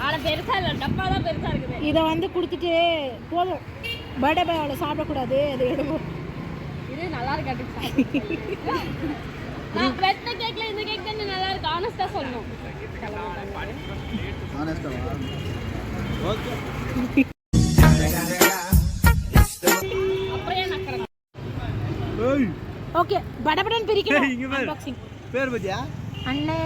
ஆள பெருசா இல்ல, டப்பா தான் பெருசா இருக்குது. இத வந்து குடுத்துட்டு போதும். பர்த்டே பாய் அவளை சாப்பிட கூடாது. அது எடுவோம். இது நல்லா இருக்கு. நான் வெட்ட கேக்ல இந்த கேக் தான் நல்லா இருக்கு. ஆனஸ்டா சொல்லணும். ஆனஸ்டா. ஓகே. அப்படியே நக்கறேன். ஏய். ஓகே, படபடன் பிரிக்கணும். அன்பாக்சிங். பேர் பத்தியா? அண்ணே.